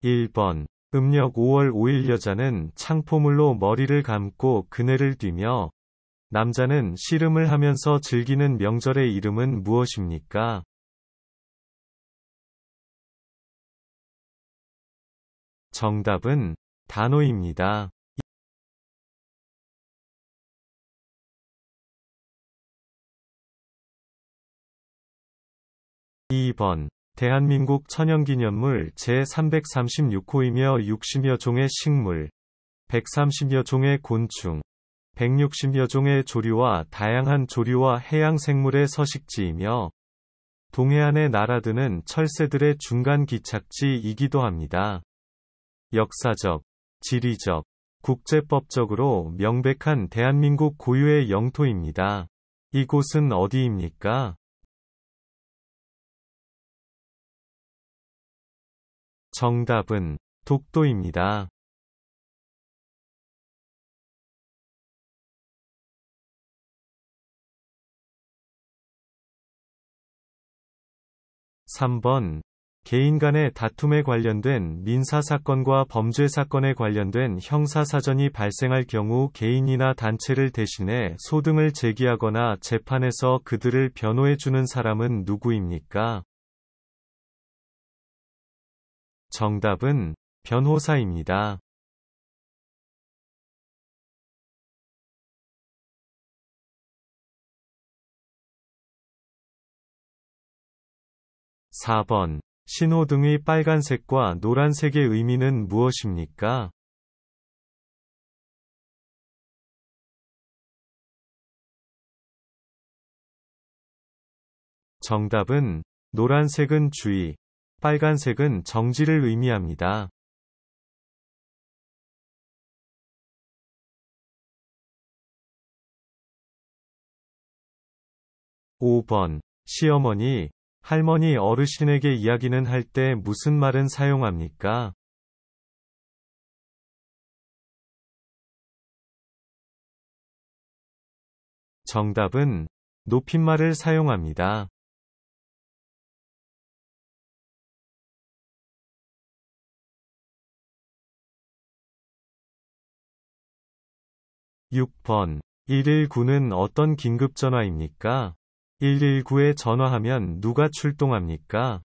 1번. 음력 5월 5일 여자는 창포물로 머리를 감고 그네를 뛰며 남자는 씨름을 하면서 즐기는 명절의 이름은 무엇입니까? 정답은 단오입니다. 2번. 대한민국 천연기념물 제336호이며 60여 종의 식물, 130여 종의 곤충, 160여 종의 조류와 다양한 조류와 해양생물의 서식지이며 동해안에 날아드는 철새들의 중간 기착지이기도 합니다. 역사적, 지리적, 국제법적으로 명백한 대한민국 고유의 영토입니다. 이곳은 어디입니까? 정답은 독도입니다. 3번. 개인 간의 다툼에 관련된 민사사건과 범죄사건에 관련된 형사사전이 발생할 경우 개인이나 단체를 대신해 소등을 제기하거나 재판에서 그들을 변호해주는 사람은 누구입니까? 정답은 변호사입니다. 4번. 신호등의 빨간색과 노란색의 의미는 무엇입니까? 정답은 노란색은 주의, 빨간색은 정지를 의미합니다. 5번. 시어머니, 할머니 어르신에게 이야기는 할 때 무슨 말은 사용합니까? 정답은 높임말을 사용합니다. 6번. 119는 어떤 긴급전화입니까? 119에 전화하면 누가 출동합니까?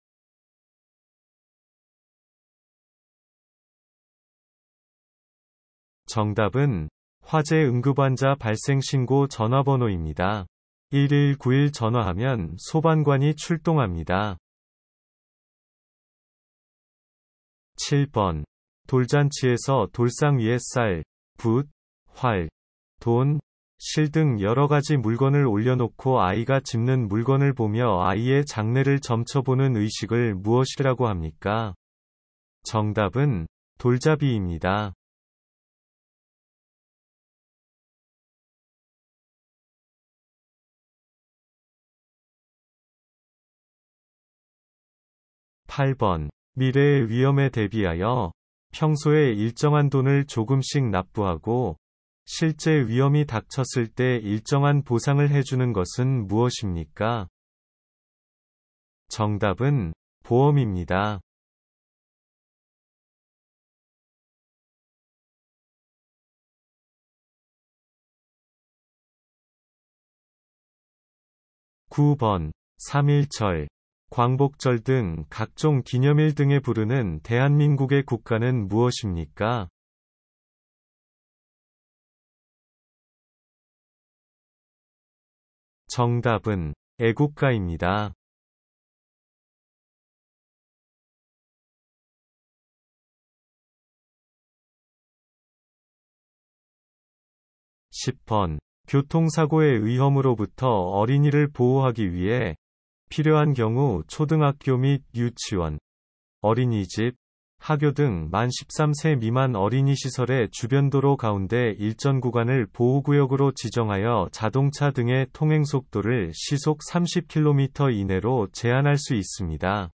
정답은 화재 응급환자 발생 신고 전화번호입니다. 1191 전화하면 소방관이 출동합니다. 7번. 돌잔치에서 돌상 위에 쌀, 붓, 활, 돈, 실 등 여러 가지 물건을 올려놓고 아이가 집는 물건을 보며 아이의 장래를 점쳐보는 의식을 무엇이라고 합니까? 정답은 돌잡이입니다. 8번. 미래의 위험에 대비하여 평소에 일정한 돈을 조금씩 납부하고 실제 위험이 닥쳤을 때 일정한 보상을 해주는 것은 무엇입니까? 정답은 보험입니다. 9번. 3.1절, 광복절 등 각종 기념일 등에 부르는 대한민국의 국가는 무엇입니까? 정답은 애국가입니다. 10번. 교통사고의 위험으로부터 어린이를 보호하기 위해 필요한 경우 초등학교 및 유치원, 어린이집, 학교 등 만 13세 미만 어린이 시설의 주변 도로 가운데 일정 구간을 보호구역으로 지정하여 자동차 등의 통행속도를 시속 30km 이내로 제한할 수 있습니다.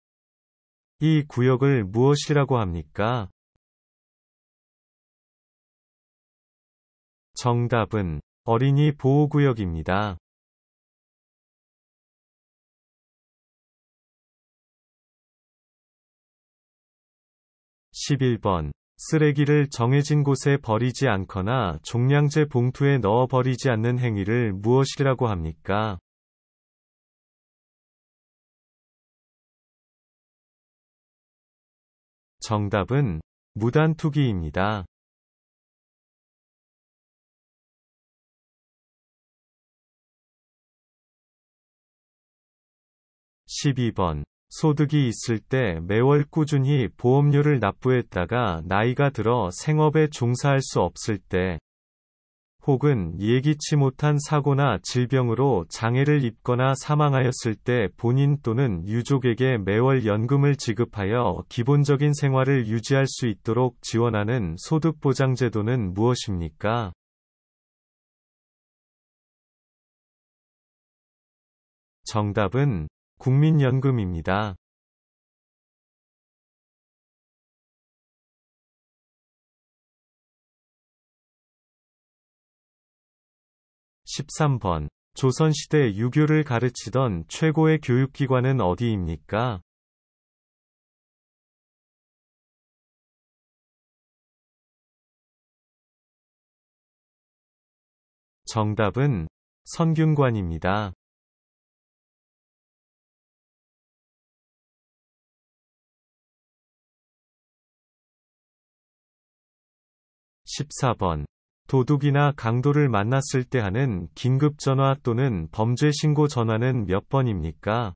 이 구역을 무엇이라고 합니까? 정답은 어린이 보호구역입니다. 11번. 쓰레기를 정해진 곳에 버리지 않거나 종량제 봉투에 넣어 버리지 않는 행위를 무엇이라고 합니까? 정답은 무단투기입니다. 12번. 소득이 있을 때 매월 꾸준히 보험료를 납부했다가 나이가 들어 생업에 종사할 수 없을 때, 혹은 예기치 못한 사고나 질병으로 장애를 입거나 사망하였을 때 본인 또는 유족에게 매월 연금을 지급하여 기본적인 생활을 유지할 수 있도록 지원하는 소득보장제도는 무엇입니까? 정답은 국민연금입니다. 13번. 조선시대 유교를 가르치던 최고의 교육기관은 어디입니까? 정답은 선균관입니다. 14번. 도둑이나 강도를 만났을 때 하는 긴급전화 또는 범죄신고 전화는 몇 번입니까?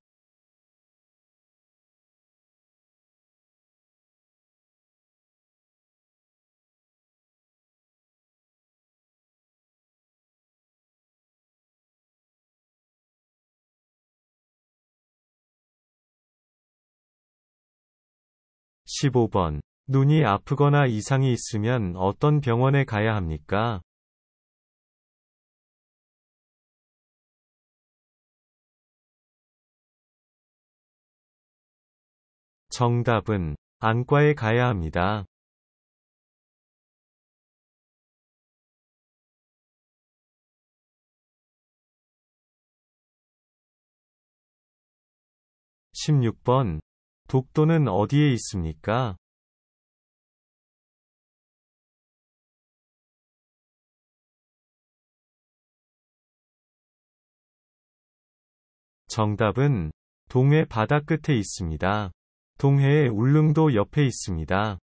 (12) 15번. 눈이 아프거나 이상이 있으면 어떤 병원에 가야 합니까? 정답은 안과에 가야 합니다. 16번. 독도는 어디에 있습니까? 정답은 동해 바다 끝에 있습니다. 동해의 울릉도 옆에 있습니다.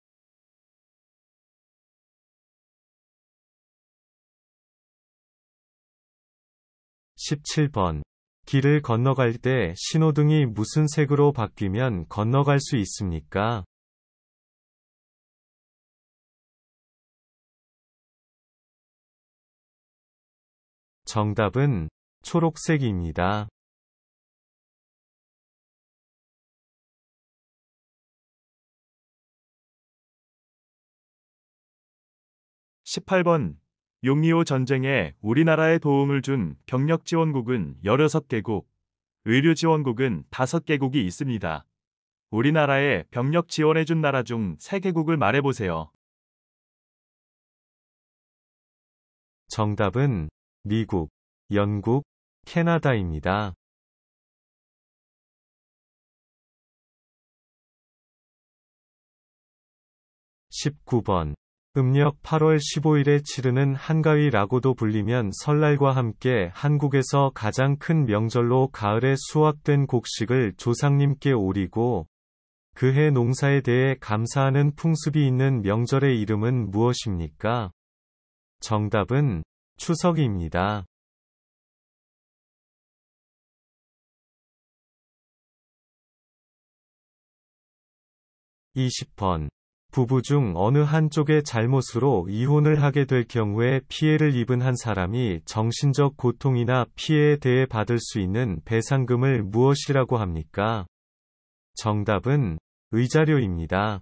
17번. 길을 건너갈 때 신호등이 무슨 색으로 바뀌면 건너갈 수 있습니까? 정답은 초록색입니다. 18번. 6.25 전쟁에 우리나라에 도움을 준 병력지원국은 16개국, 의료지원국은 5개국이 있습니다. 우리나라에 병력 지원해준 나라 중 3개국을 말해보세요. 정답은 미국, 영국, 캐나다입니다. 19번. 음력 8월 15일에 치르는 한가위라고도 불리면 설날과 함께 한국에서 가장 큰 명절로 가을에 수확된 곡식을 조상님께 오리고, 그해 농사에 대해 감사하는 풍습이 있는 명절의 이름은 무엇입니까? 정답은 추석입니다. (20번) 부부 중 어느 한쪽의 잘못으로 이혼을 하게 될 경우에 피해를 입은 한 사람이 정신적 고통이나 피해에 대해 받을 수 있는 배상금을 무엇이라고 합니까? 정답은 의자료입니다.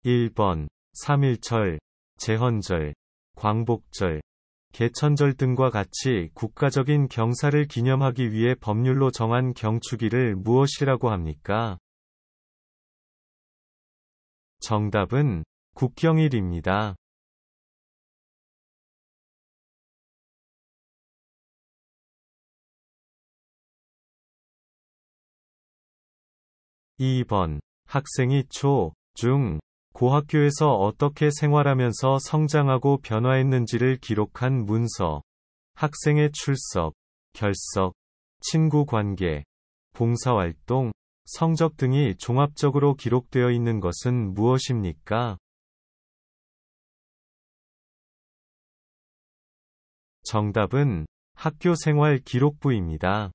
1번 3.1절, 제헌절, 광복절, 개천절 등과 같이 국가적인 경사를 기념하기 위해 법률로 정한 경축일을 무엇이라고 합니까? 정답은 국경일입니다. 2번 학생이 초, 중, 고학교에서 어떻게 생활하면서 성장하고 변화했는지를 기록한 문서. 학생의 출석, 결석, 친구 관계, 봉사활동, 성적 등이 종합적으로 기록되어 있는 것은 무엇입니까? 정답은 학교생활 기록부입니다.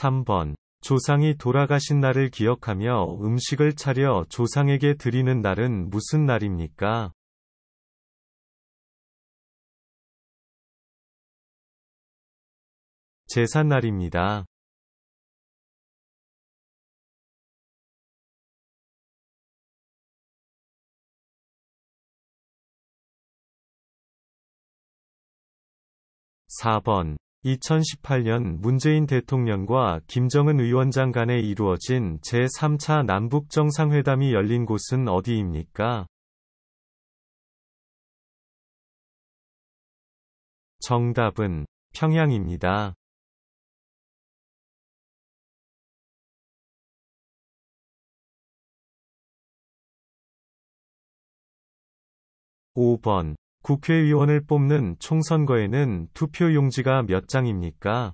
3번 조상이 돌아가신 날을 기억하며 음식을 차려 조상에게 드리는 날은 무슨 날입니까? 제삿날입니다. 4번 2018년 문재인 대통령과 김정은 위원장 간에 이루어진 제3차 남북정상회담이 열린 곳은 어디입니까? 정답은 평양입니다. 5번 국회의원을 뽑는 총선거에는 투표용지가 몇 장입니까?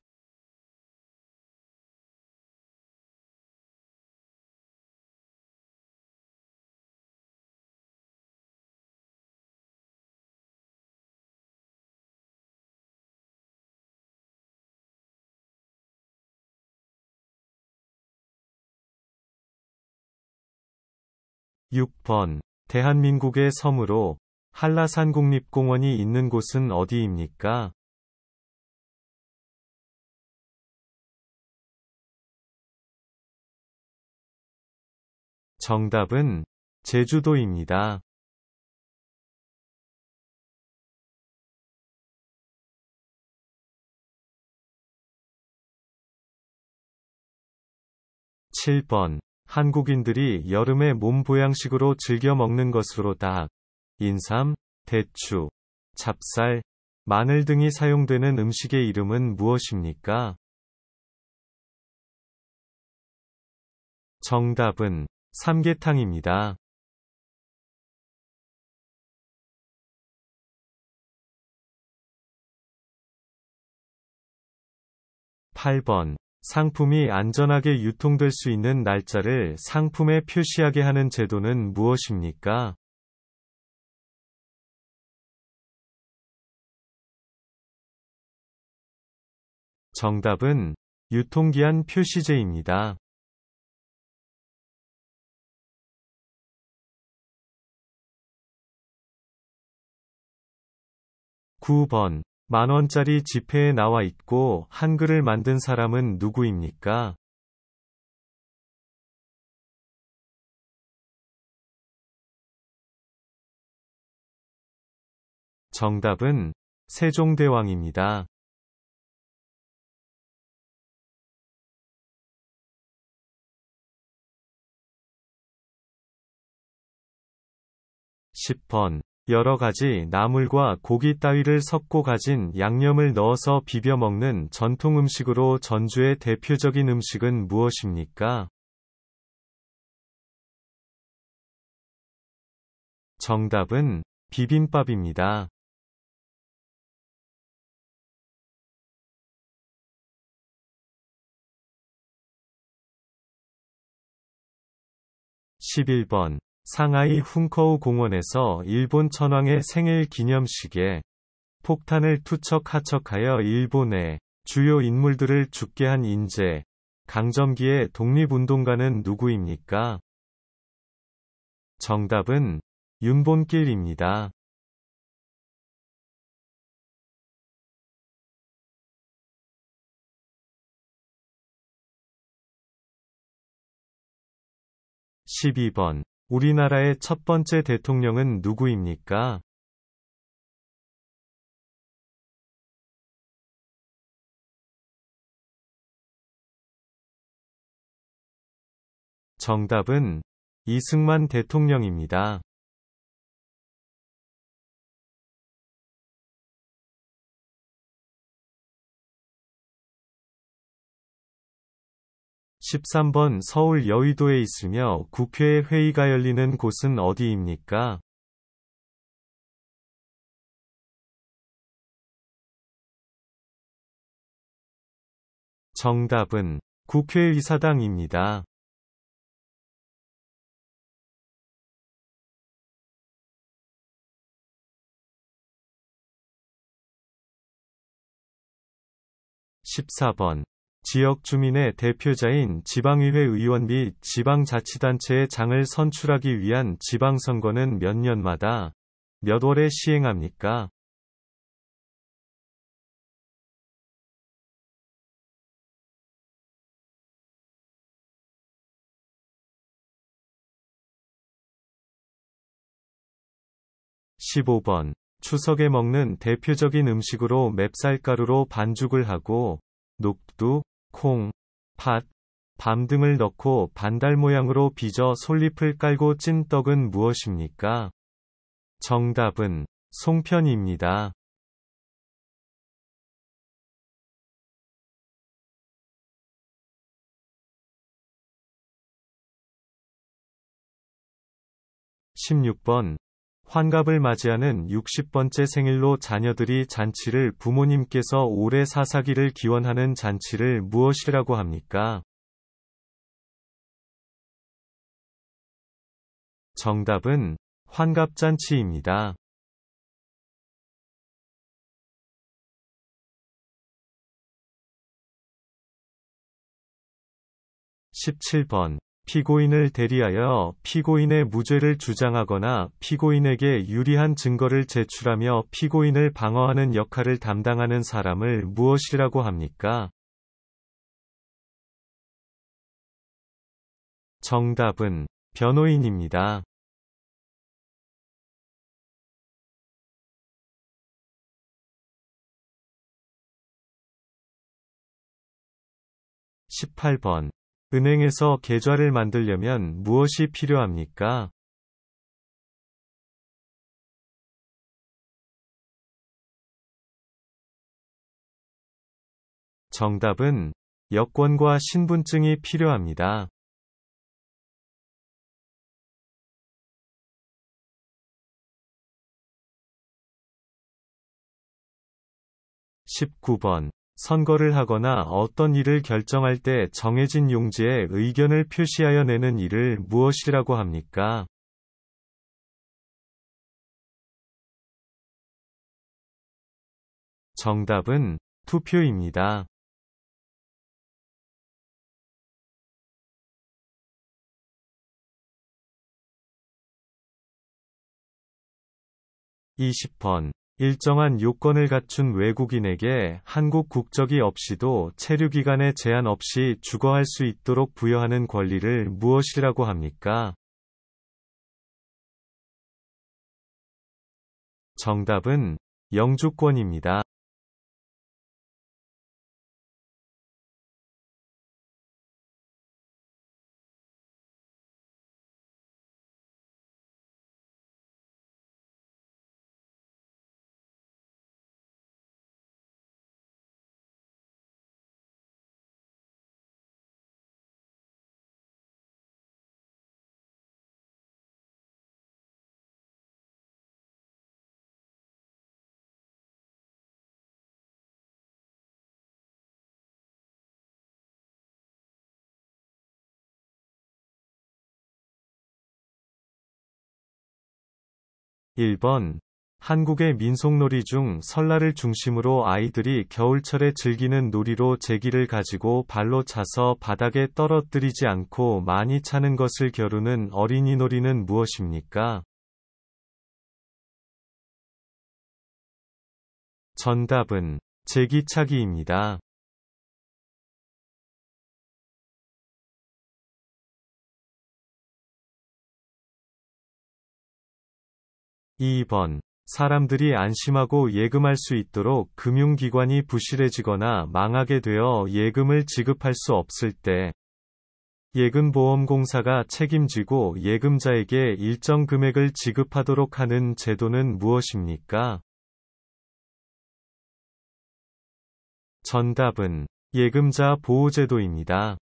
(6번) 대한민국의 섬으로 한라산 국립공원이 있는 곳은 어디입니까? 정답은 제주도입니다. 7번 한국인들이 여름에 몸 보양식으로 즐겨 먹는 것으로 닭, 인삼, 대추, 찹쌀, 마늘 등이 사용되는 음식의 이름은 무엇입니까? 정답은 삼계탕입니다. 8번 상품이 안전하게 유통될 수 있는 날짜를 상품에 표시하게 하는 제도는 무엇입니까? 정답은 유통기한 표시제입니다. 9번 만원짜리 지폐에 나와 있고 한글을 만든 사람은 누구입니까? 정답은 세종대왕입니다. (10번) 여러 가지 나물과 고기 따위를 섞고 가진 양념을 넣어서 비벼 먹는 전통 음식으로 전주의 대표적인 음식은 무엇입니까? 정답은 비빔밥입니다. 11번 상하이 훈커우 공원에서 일본 천황의 생일 기념식에 폭탄을 투척하척하여 일본의 주요 인물들을 죽게 한 인재, 강점기의 독립운동가는 누구입니까? 정답은 윤본길입니다. 12번. 우리나라의 첫 번째 대통령은 누구입니까? 정답은 이승만 대통령입니다. 13번. 서울 여의도에 있으며 국회 회의가 열리는 곳은 어디입니까? 정답은 국회의사당입니다. 14번. 지역 주민의 대표자인 지방의회 의원 및 지방자치단체의 장을 선출하기 위한 지방선거는 몇 년마다, 몇 월에 시행합니까? (15번) 추석에 먹는 대표적인 음식으로 맵쌀가루로 반죽을 하고 녹두, 콩, 팥, 밤 등을 넣고 반달 모양으로 빚어 솔잎을 깔고 찐 떡은 무엇입니까? 정답은 송편입니다. 16번. 환갑을 맞이하는 60번째 생일로 자녀들이 잔치를 부모님께서 오래 사사기를 기원하는 잔치를 무엇이라고 합니까? 정답은 환갑잔치입니다. 17번. 피고인을 대리하여 피고인의 무죄를 주장하거나 피고인에게 유리한 증거를 제출하며 피고인을 방어하는 역할을 담당하는 사람을 무엇이라고 합니까? 정답은 변호인입니다. 18번. 은행에서 계좌를 만들려면 무엇이 필요합니까? 정답은 여권과 신분증이 필요합니다. 19번. 선거를 하거나 어떤 일을 결정할 때 정해진 용지에 의견을 표시하여 내는 일을 무엇이라고 합니까? 정답은 투표입니다. 20번. 일정한 요건을 갖춘 외국인에게 한국 국적이 없이도 체류기간에 제한 없이 주거할 수 있도록 부여하는 권리를 무엇이라고 합니까? 정답은 영주권입니다. (1번) 한국의 민속놀이 중 설날을 중심으로 아이들이 겨울철에 즐기는 놀이로 제기를 가지고 발로 차서 바닥에 떨어뜨리지 않고 많이 차는 것을 겨루는 어린이놀이는 무엇입니까? 정답은 제기차기입니다. 2번. 사람들이 안심하고 예금할 수 있도록 금융기관이 부실해지거나 망하게 되어 예금을 지급할 수 없을 때 예금보험공사가 책임지고 예금자에게 일정 금액을 지급하도록 하는 제도는 무엇입니까? 정답은 예금자 보호제도입니다.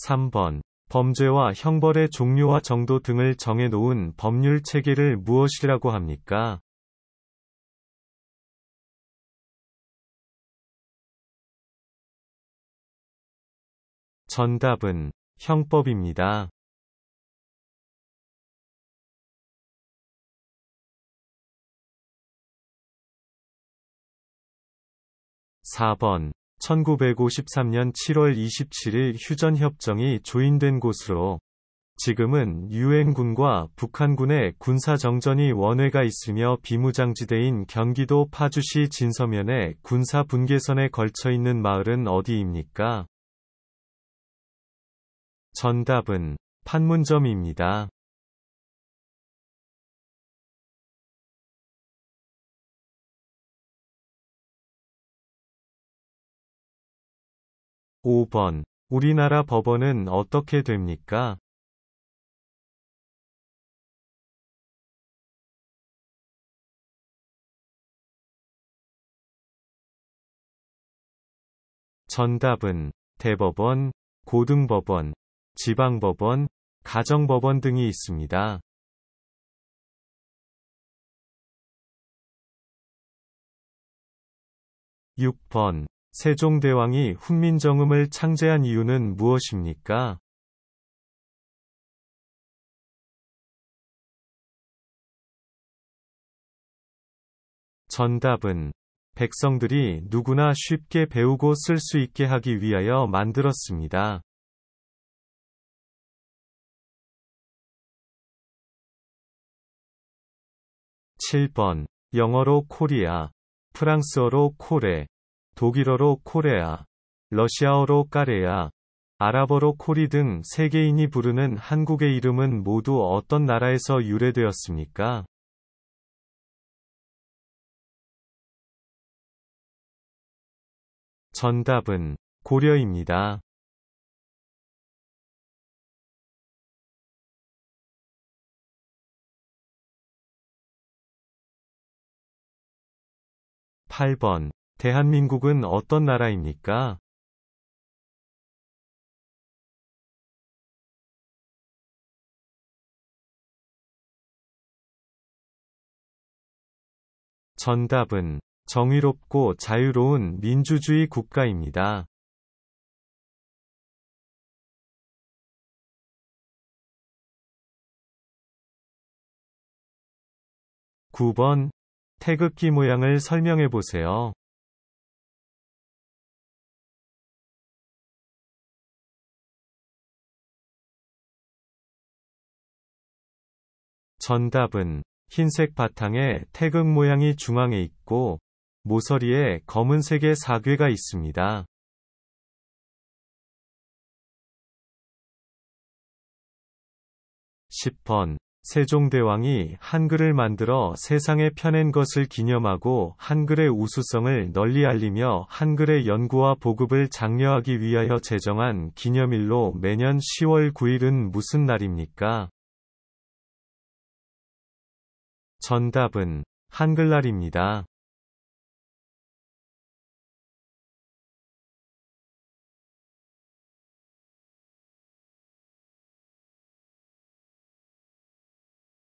3번. 범죄와 형벌의 종류와 정도 등을 정해놓은 법률 체계를 무엇이라고 합니까? 정답은 형법입니다. 4번. 1953년 7월 27일 휴전협정이 조인된 곳으로 지금은 유엔군과 북한군의 군사정전이 원회가 있으며 비무장지대인 경기도 파주시 진서면의 군사분계선에 걸쳐 있는 마을은 어디입니까? 정답은 판문점입니다. 5번. 우리나라 법원은 어떻게 됩니까? 정답은 대법원, 고등법원, 지방법원, 가정법원 등이 있습니다. 6번. 세종대왕이 훈민정음을 창제한 이유는 무엇입니까? 정답은 백성들이 누구나 쉽게 배우고 쓸 수 있게 하기 위하여 만들었습니다. 7번. 영어로 코리아, 프랑스어로 코레, 독일어로 코레아, 러시아어로 까레아, 아랍어로 코리 등 세계인이 부르는 한국의 이름은 모두 어떤 나라에서 유래되었습니까? 정답은 고려입니다. 8번. 대한민국은 어떤 나라입니까? 정답은 정의롭고 자유로운 민주주의 국가입니다. 9번. 태극기 모양을 설명해 보세요. 정답은 흰색 바탕에 태극 모양이 중앙에 있고 모서리에 검은색의 사괴가 있습니다. 10번. 세종대왕이 한글을 만들어 세상에 펴낸 것을 기념하고 한글의 우수성을 널리 알리며 한글의 연구와 보급을 장려하기 위하여 제정한 기념일로 매년 10월 9일은 무슨 날입니까? 정답은 한글날입니다.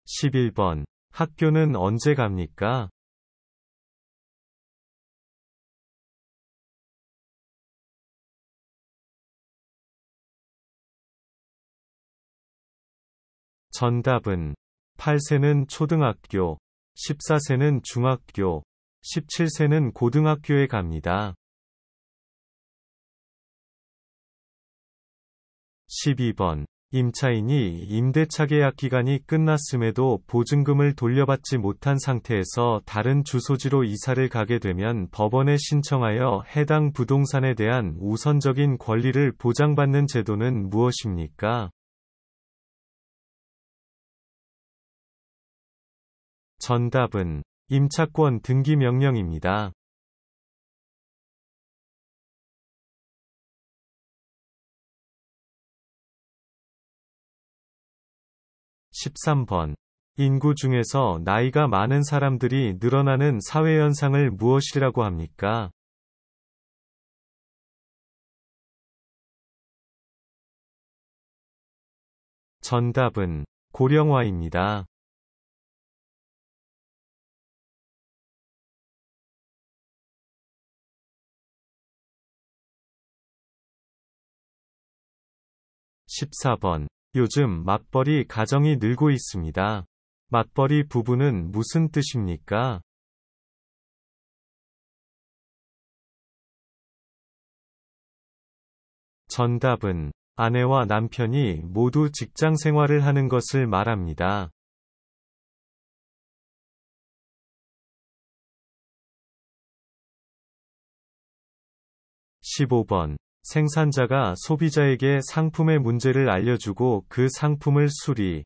11번. 학교는 언제 갑니까? 정답은 8세는 초등학교, 14세는 중학교, 17세는 고등학교에 갑니다. 12번. 임차인이 임대차 계약 기간이 끝났음에도 보증금을 돌려받지 못한 상태에서 다른 주소지로 이사를 가게 되면 법원에 신청하여 해당 부동산에 대한 우선적인 권리를 보장받는 제도는 무엇입니까? 정답은 임차권 등기 명령입니다. 13번. 인구 중에서 나이가 많은 사람들이 늘어나는 사회현상을 무엇이라고 합니까? 정답은 고령화입니다. 14번. 요즘 맞벌이 가정이 늘고 있습니다. 맞벌이 부부는 무슨 뜻입니까? 정답은 아내와 남편이 모두 직장 생활을 하는 것을 말합니다. 15번. 생산자가 소비자에게 상품의 문제를 알려주고 그 상품을 수리,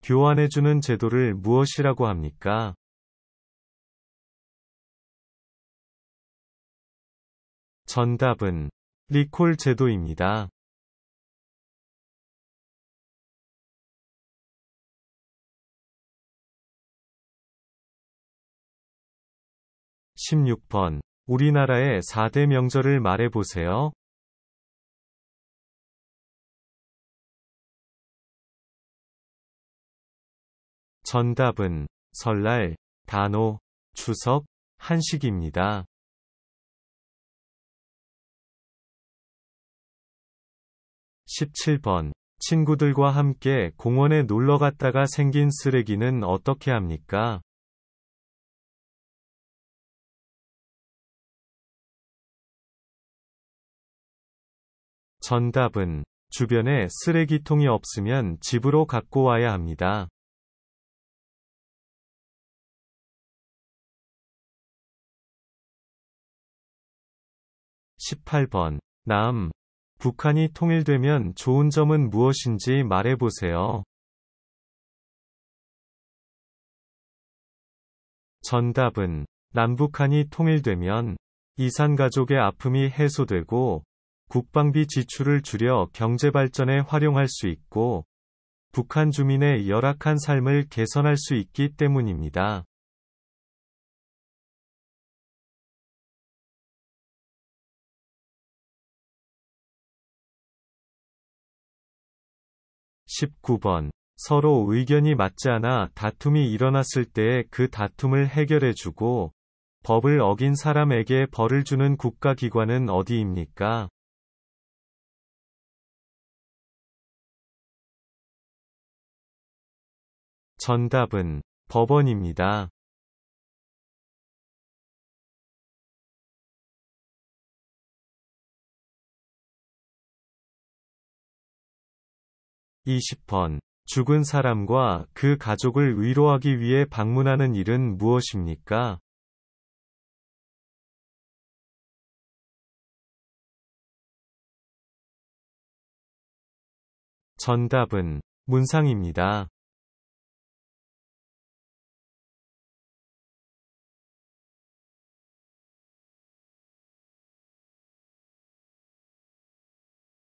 교환해주는 제도를 무엇이라고 합니까? 정답은 리콜 제도입니다. 16번. 우리나라의 4대 명절을 말해보세요. 정답은 설날, 단오, 추석, 한식입니다. 17번. 친구들과 함께 공원에 놀러 갔다가 생긴 쓰레기는 어떻게 합니까? 정답은 주변에 쓰레기통이 없으면 집으로 갖고 와야 합니다. 18번. 북한이 통일되면 좋은 점은 무엇인지 말해보세요. 정답은 남북한이 통일되면 이산가족의 아픔이 해소되고 국방비 지출을 줄여 경제발전에 활용할 수 있고 북한 주민의 열악한 삶을 개선할 수 있기 때문입니다. 19번. 서로 의견이 맞지 않아 다툼이 일어났을 때 그 다툼을 해결해주고 법을 어긴 사람에게 벌을 주는 국가기관은 어디입니까? 정답은 법원입니다. 20번. 죽은 사람과 그 가족을 위로하기 위해 방문하는 일은 무엇입니까? 정답은 문상입니다.